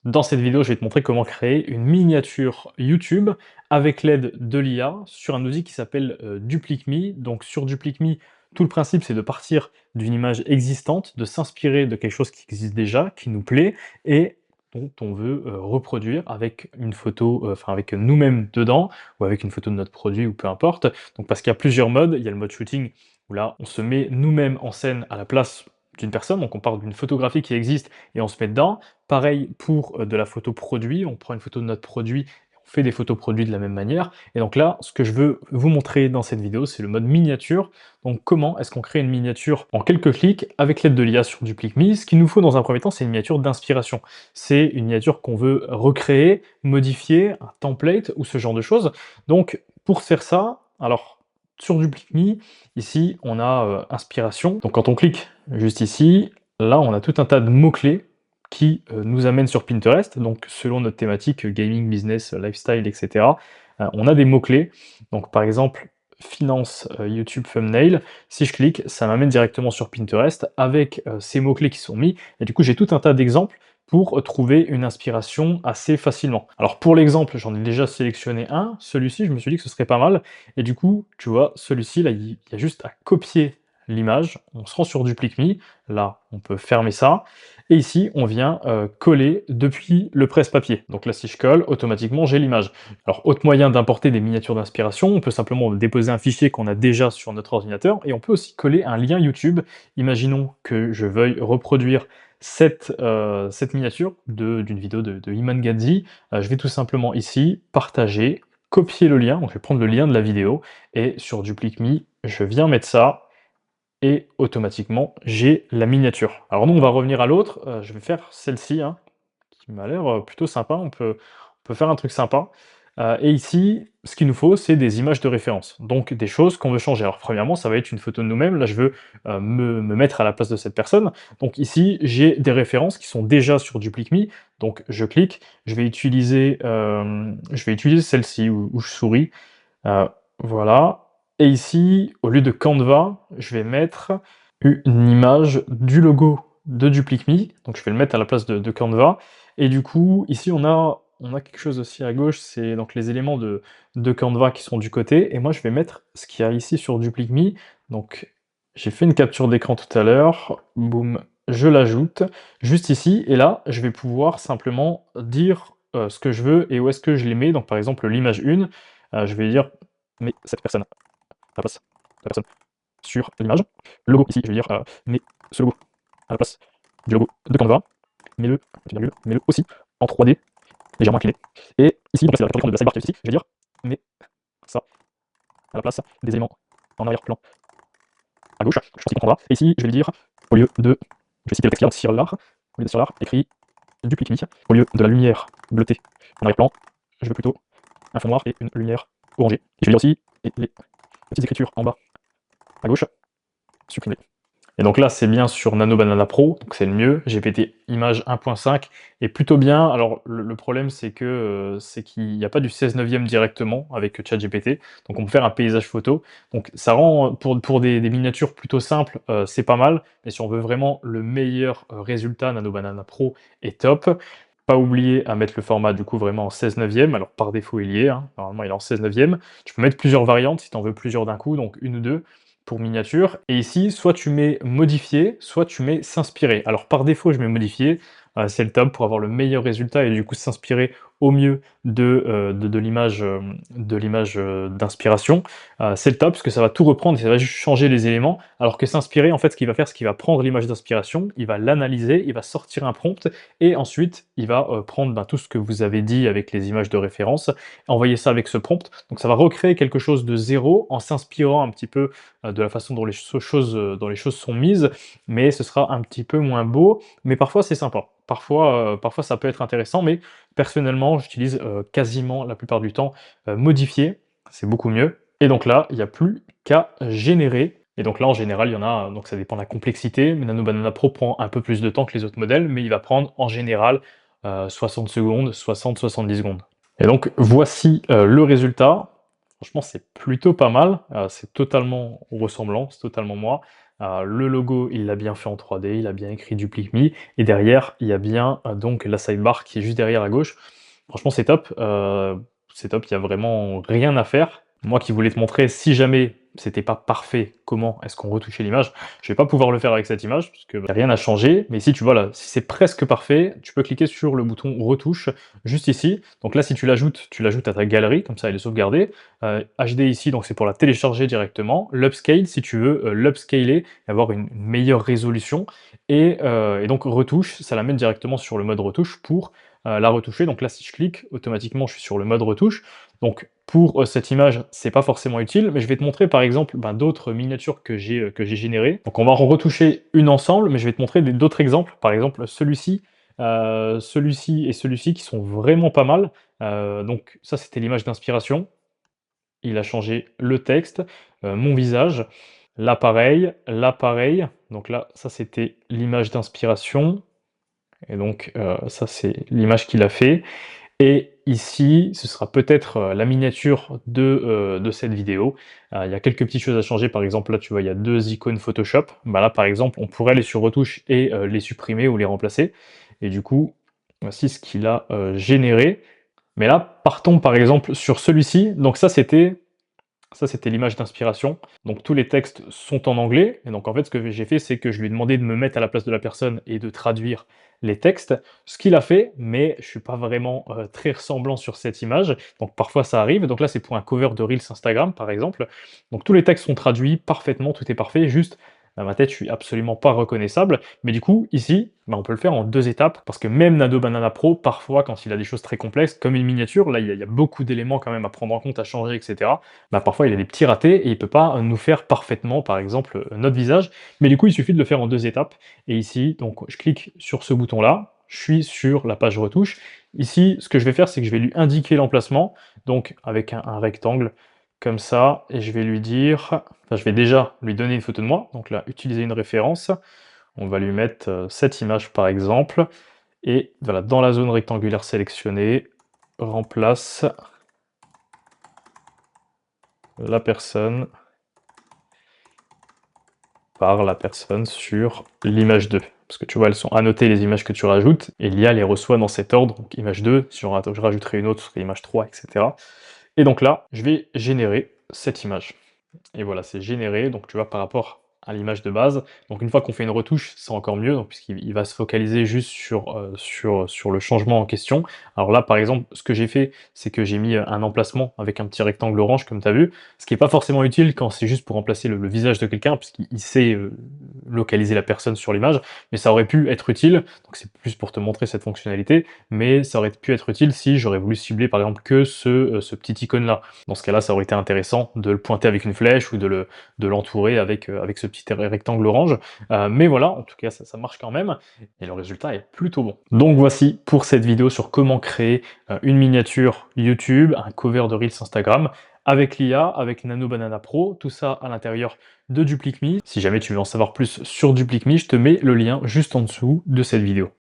Dans cette vidéo, je vais te montrer comment créer une miniature YouTube avec l'aide de l'IA sur un outil qui s'appelle DupliqueMe. Donc sur DupliqueMe, tout le principe c'est de partir d'une image existante, de s'inspirer de quelque chose qui existe déjà, qui nous plaît et dont on veut reproduire avec une photo, enfin avec nous-mêmes dedans ou avec une photo de notre produit ou peu importe. Donc parce qu'il y a plusieurs modes, il y a le mode shooting où là on se met nous-mêmes en scène à la place d'une personne, donc on part d'une photographie qui existe et on se met dedans. Pareil pour de la photo produit, on prend une photo de notre produit, et on fait des photos produits de la même manière. Et donc là, ce que je veux vous montrer dans cette vidéo, c'est le mode miniature. Donc comment est-ce qu'on crée une miniature en quelques clics avec l'aide de l'IA sur DupliqueMe. Ce qu'il nous faut dans un premier temps, c'est une miniature d'inspiration. C'est une miniature qu'on veut recréer, modifier, un template ou ce genre de choses. Donc pour faire ça, alors sur DupliqueMe, ici on a inspiration. Donc quand on clique juste ici, là on a tout un tas de mots-clés qui nous amène sur Pinterest, donc selon notre thématique gaming, business, lifestyle, etc. On a des mots-clés, donc par exemple finance, YouTube thumbnail, si je clique, ça m'amène directement sur Pinterest avec ces mots-clés qui sont mis, et du coup j'ai tout un tas d'exemples pour trouver une inspiration assez facilement. Alors pour l'exemple, j'en ai déjà sélectionné un, celui-ci je me suis dit que ce serait pas mal, et du coup, tu vois, celui-ci là, il y a juste à copier l'image, on se rend sur DupliqueMe, là on peut fermer ça, et ici on vient coller depuis le presse-papier. Donc là si je colle, automatiquement j'ai l'image. Alors autre moyen d'importer des miniatures d'inspiration, on peut simplement déposer un fichier qu'on a déjà sur notre ordinateur, et on peut aussi coller un lien YouTube. Imaginons que je veuille reproduire cette miniature d'une vidéo de Iman Gadzhi, je vais tout simplement ici partager, copier le lien, donc je vais prendre le lien de la vidéo, et sur DupliqueMe, je viens mettre ça, et automatiquement, j'ai la miniature. Alors nous, on va revenir à l'autre, je vais faire celle-ci, hein, qui m'a l'air, plutôt sympa, on peut faire un truc sympa. Et ici, ce qu'il nous faut, c'est des images de référence, donc des choses qu'on veut changer. Alors premièrement, ça va être une photo de nous-mêmes, là je veux, me mettre à la place de cette personne. Donc ici, j'ai des références qui sont déjà sur DupliqueMe, donc je clique, je vais utiliser celle-ci où je souris, Heu, voilà, et ici, au lieu de Canva, je vais mettre une image du logo de DupliqueMe, donc je vais le mettre à la place de Canva, et du coup, ici, on a quelque chose aussi à gauche, c'est donc les éléments de Canva qui sont du côté, et moi je vais mettre ce qu'il y a ici sur DupliqueMe. Donc j'ai fait une capture d'écran tout à l'heure, boum, je l'ajoute juste ici, et là, je vais pouvoir simplement dire, ce que je veux et où est-ce que je les mets. Donc par exemple, l'image 1, je vais dire: «Mets cette personne à la place de la personne sur l'image». Le logo ici, je vais dire: «Mets ce logo à la place du logo de Canva, mets-le, petite virgule, mets-le aussi en 3D, légèrement incliné». Et ici, donc là c'est la capture d'écran de la sidebar qui est ici, je vais dire: «Mets ça à la place des éléments en arrière-plan à gauche». Je pense qu'il comprendra. Et ici, je vais lui dire, au lieu de, je vais citer le texte qui est sur l'art, au lieu de sur l'art, écrit DupliqueMe. Au lieu de la lumière bleutée en arrière-plan, je veux plutôt un fond noir et une lumière orangée. Et je vais dire aussi, et les petites écritures en bas à gauche, supprimer. Et donc là, c'est bien sur Nano Banana Pro, donc c'est le mieux. GPT Image 1.5 est plutôt bien. Alors le problème, c'est qu'il n'y a pas du 16/9 directement avec ChatGPT, donc on peut faire un paysage photo. Donc ça rend, pour des miniatures plutôt simples, c'est pas mal, mais si on veut vraiment le meilleur résultat, Nano Banana Pro est top. Pas oublier à mettre le format du coup vraiment en 16/9. Alors par défaut il y est, hein, normalement il est en 16/9. Tu peux mettre plusieurs variantes si tu en veux plusieurs d'un coup, donc une ou deux pour miniature. Et ici, soit tu mets modifier, soit tu mets s'inspirer. Alors par défaut, je mets modifier, c'est le top pour avoir le meilleur résultat et du coup s'inspirer au mieux de l'image d'inspiration. C'est le top parce que ça va tout reprendre et ça va juste changer les éléments. Alors que s'inspirer, en fait, ce qu'il va faire, c'est qu'il va prendre l'image d'inspiration, il va l'analyser, il va sortir un prompt et ensuite il va prendre tout ce que vous avez dit avec les images de référence, envoyer ça avec ce prompt. Donc ça va recréer quelque chose de zéro en s'inspirant un petit peu de la façon dont les choses sont mises, mais ce sera un petit peu moins beau, mais parfois c'est sympa. Parfois ça peut être intéressant, mais personnellement, j'utilise quasiment la plupart du temps modifier, c'est beaucoup mieux. Et donc là, il n'y a plus qu'à générer. Et donc là, en général, il y en a, donc ça dépend de la complexité, mais Nano Banana Pro prend un peu plus de temps que les autres modèles, mais il va prendre en général 60 secondes, 60-70 secondes. Et donc voici le résultat. Franchement, c'est plutôt pas mal, c'est totalement ressemblant, c'est totalement moi. Le logo, il l'a bien fait en 3D, il a bien écrit Duplique Me et derrière, il y a bien, donc la sidebar qui est juste derrière à gauche. Franchement, c'est top, il y a vraiment rien à faire. Moi qui voulais te montrer, si jamais c'était pas parfait, comment est-ce qu'on retouchait l'image, je vais pas pouvoir le faire avec cette image, parce que y a rien à changer. Mais ici, tu vois là, si c'est presque parfait, tu peux cliquer sur le bouton retouche, juste ici. Donc là, si tu l'ajoutes à ta galerie, comme ça elle est sauvegardée. HD ici, donc c'est pour la télécharger directement. L'upscale, si tu veux l'upscaler et avoir une meilleure résolution. Et donc retouche, ça l'amène directement sur le mode retouche pour la retoucher. Donc là, si je clique, automatiquement, je suis sur le mode retouche. Donc pour cette image, c'est pas forcément utile, mais je vais te montrer par exemple d'autres miniatures que j'ai générées. Donc on va en retoucher une ensemble, mais je vais te montrer d'autres exemples. Par exemple, celui-ci et celui-ci qui sont vraiment pas mal. Donc ça, c'était l'image d'inspiration. Il a changé le texte, mon visage, l'appareil, l'appareil. Donc là, ça c'était l'image d'inspiration. Et donc ça c'est l'image qu'il a fait. Et ici, ce sera peut-être la miniature de cette vidéo. Il y a quelques petites choses à changer, par exemple là tu vois il y a 2 icônes Photoshop. Bah là par exemple on pourrait aller sur retouche et les supprimer ou les remplacer. Et du coup, voici ce qu'il a généré. Mais là, partons par exemple sur celui-ci. Donc ça c'était l'image d'inspiration. Donc tous les textes sont en anglais. Et donc en fait, ce que j'ai fait, c'est que je lui ai demandé de me mettre à la place de la personne et de traduire les textes. Ce qu'il a fait, mais je suis pas vraiment très ressemblant sur cette image. Donc parfois ça arrive. Donc là, c'est pour un cover de Reels Instagram, par exemple. Donc tous les textes sont traduits parfaitement, tout est parfait. Juste, à ma tête, je suis absolument pas reconnaissable. Mais du coup, ici, bah, on peut le faire en 2 étapes. Parce que même Nano Banana Pro, parfois, quand il a des choses très complexes, comme une miniature, là, il y a beaucoup d'éléments quand même à prendre en compte, à changer, etc. Bah, parfois il a des petits ratés et il peut pas nous faire parfaitement, par exemple, notre visage. Mais du coup, il suffit de le faire en 2 étapes. Et ici, donc je clique sur ce bouton-là, je suis sur la page retouche. Ici, ce que je vais faire, c'est que je vais lui indiquer l'emplacement, donc avec un rectangle comme ça, et je vais lui dire, enfin, je vais déjà lui donner une photo de moi. Donc là, utiliser une référence. On va lui mettre cette image par exemple. Et voilà, dans la zone rectangulaire sélectionnée, remplace la personne par la personne sur l'image 2. Parce que tu vois, elles sont annotées les images que tu rajoutes, et l'IA les reçoit dans cet ordre, donc image 2, si je rajouterai une autre, ce serait image 3, etc. Et donc là, je vais générer cette image. Et voilà, c'est généré, donc tu vois, par rapport à l'image de base. Donc une fois qu'on fait une retouche, c'est encore mieux, donc puisqu'il va se focaliser juste sur le changement en question. Alors là, par exemple, ce que j'ai fait, c'est que j'ai mis un emplacement avec un petit rectangle orange, comme tu as vu, ce qui est pas forcément utile quand c'est juste pour remplacer le visage de quelqu'un, puisqu'il sait localiser la personne sur l'image, mais ça aurait pu être utile, donc c'est plus pour te montrer cette fonctionnalité, mais ça aurait pu être utile si j'aurais voulu cibler par exemple que ce petit icône-là. Dans ce cas-là, ça aurait été intéressant de le pointer avec une flèche ou de l'entourer avec ce petit rectangle orange. Mais voilà, en tout cas, ça marche quand même, et le résultat est plutôt bon. Donc voici pour cette vidéo sur comment créer une miniature YouTube, un cover de Reels Instagram, avec l'IA, avec Nano Banana Pro, tout ça à l'intérieur de Duplique Me. Si jamais tu veux en savoir plus sur Duplique Me, je te mets le lien juste en dessous de cette vidéo.